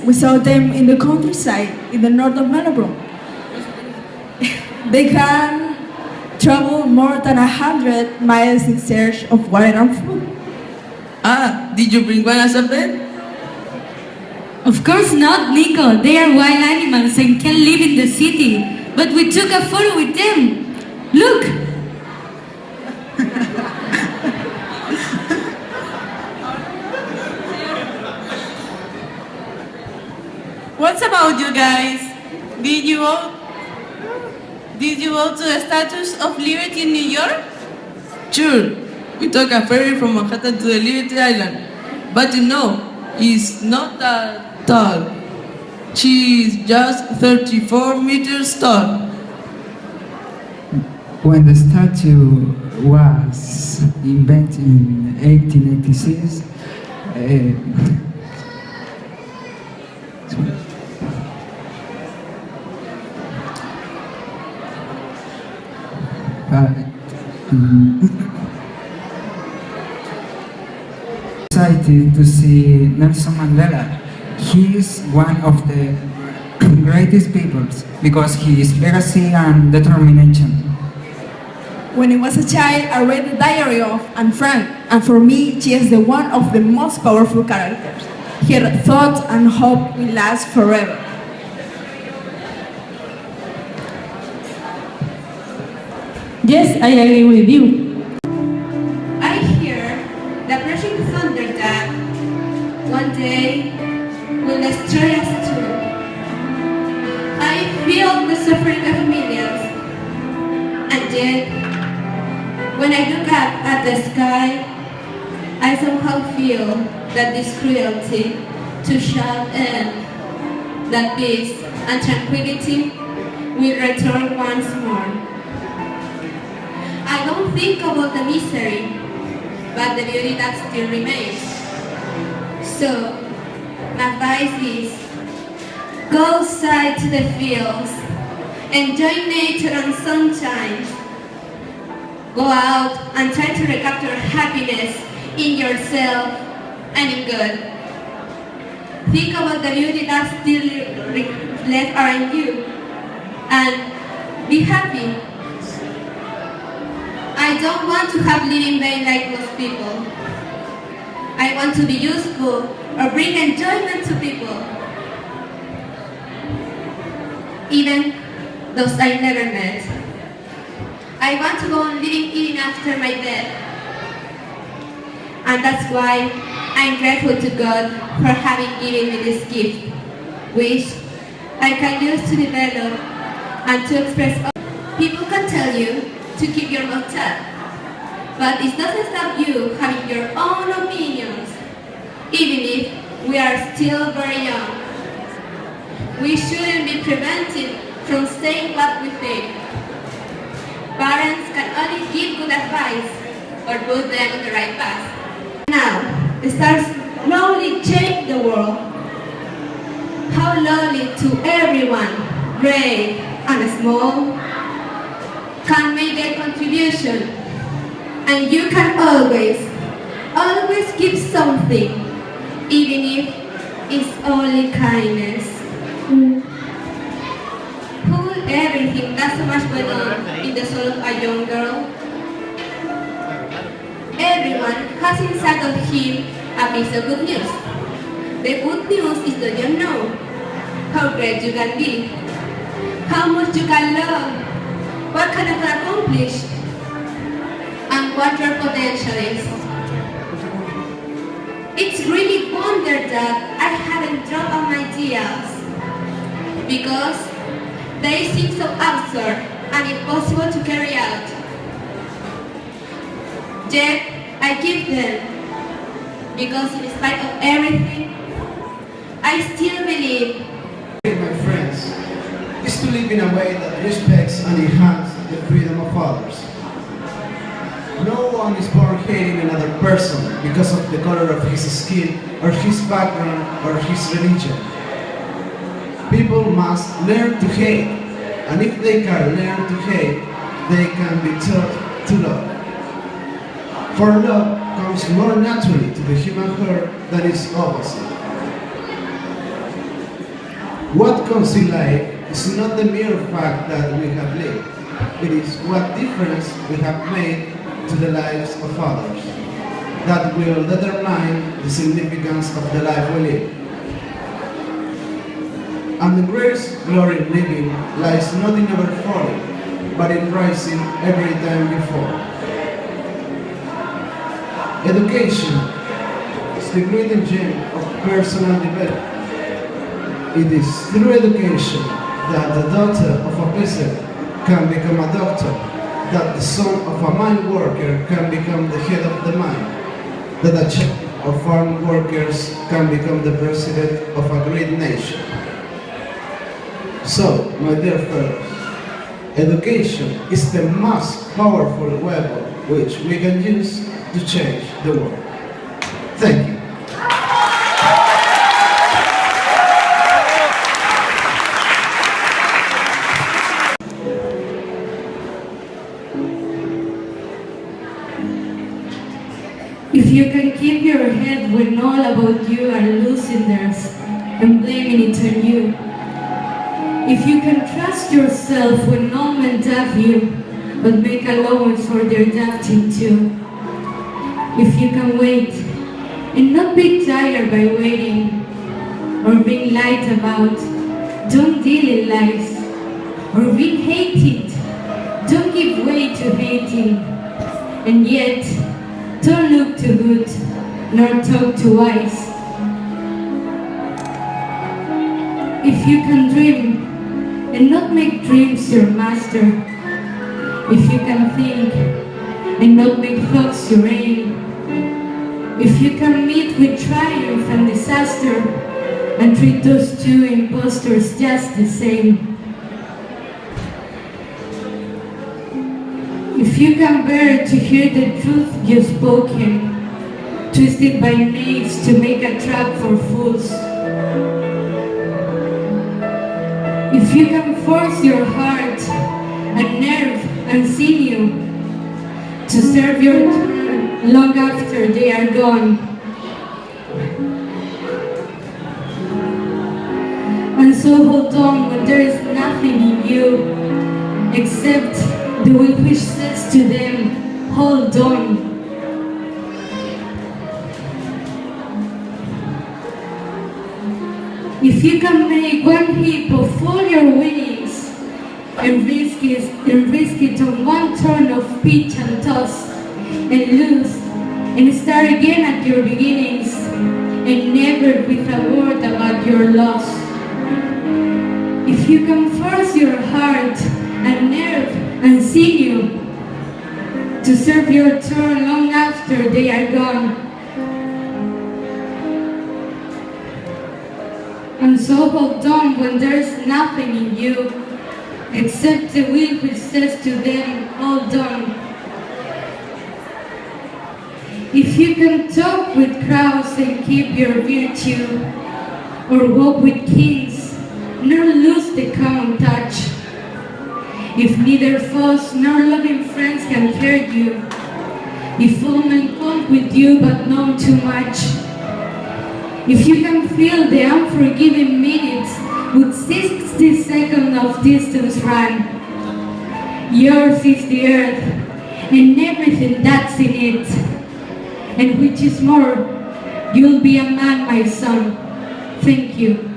we saw them in the countryside in the north of Melbourne. They can travel more than 100 miles in search of water and food. Ah, did you bring one as a pet? Of course not, Nico. They are wild animals and can live in the city. But we took a photo with them. Look! What's about you guys? Did you vote to the Statue of Liberty in New York? Sure. We took a ferry from Manhattan to the Liberty Island. But you know, it's not that tall. She's just 34 meters tall. When the statue was invented in 1886, excited to see Nelson Mandela. He is one of the greatest people because his legacy and determination. When I was a child, I read the diary of Anne Frank, and for me, she is the one of the most powerful characters. Her thought and hope will last forever. Yes, I agree with you. I hear the crashing thunder that one day will destroy us too. I feel the suffering of millions, and yet, when I look up at the sky, I somehow feel that this cruelty to shall end, that peace and tranquility will return once more. I don't think about the misery, but the beauty that still remains. So, my advice is, go outside to the fields, enjoy nature and sunshine. Go out and try to recapture happiness in yourself and in God. Think about the beauty that still left around you and be happy. I don't want to have lived in vain like most people. I want to be useful or bring enjoyment to people. Even those I never met. I want to go on living even after my death. And that's why I'm grateful to God for having given me this gift, which I can use to develop and to express. People can tell you to keep your mouth shut, but it doesn't stop you having your own opinions, even if we are still very young. We shouldn't be prevented from saying what we think. Parents can only give good advice or put them on the right path. Now, start slowly change the world. How lovely to everyone, great and small, can make their contribution, and you can always give something, even if it's only kindness. Who would ever think that so much went on in the soul of a young girl? Everyone has inside of him a piece of good news. The good news is that you know how great you can be, how much you can love, what can you accomplish, and what your potential is. It's really wonder that I haven't dropped on my ideas, because they seem so absurd and impossible to carry out. Yet, I give them, because in spite of everything, I still believe. My friends, is to live in a way that respects and enhances the freedom of others. No one is born hating another person because of the color of his skin, or his background, or his religion. People must learn to hate, and if they can learn to hate, they can be taught to love. For love comes more naturally to the human heart than its opposite. What counts in life is not the mere fact that we have lived. It is what difference we have made to the lives of others that will determine the significance of the life we live. And the greatest glory in living lies not in never falling, but in rising every time you fall. Education is the great engine of personal development. It is through education that the daughter of a peasant can become a doctor, that the son of a mine worker can become the head of the mine, that a child of farm workers can become the president of a great nation. So, my dear fellows, education is the most powerful weapon which we can use to change the world. Thank you. If you can keep your head when all about you are losing theirs and blaming it on you. If you can trust yourself when no men doubt you, but make allowance for their doubting too. If you can wait and not be tired by waiting or being lied about, don't deal in lies. Or being hated, don't give way to hating. And yet, don't look too good, nor talk too wise. If you can dream and not make dreams your master, if you can think and not make thoughts your aim, if you can meet with triumph and disaster and treat those two impostors just the same, if you can bear to hear the truth you've spoken, twisted by knaves to make a trap for fools, if you can force your heart and nerve and sinew to serve your turn long after they are gone, and so hold on when there is nothing in you except the will which says to them, hold on. If you can make one heap of all your winnings and risk it on one turn of pitch and toss and lose and start again at your beginnings and never with a word about your loss. If you can force your heart and nerve and sinew to serve your turn long after they are gone, and so hold on when there is nothing in you except the will which says to them, hold on. If you can talk with crowds and keep your virtue, or walk with kings, nor lose the common touch, if neither foes nor loving friends can hurt you, if all men come with you but know too much, if you can feel the unforgiving minutes with 60 seconds of distance run, yours is the earth and everything that's in it, and which is more, you'll be a man, my son. Thank you.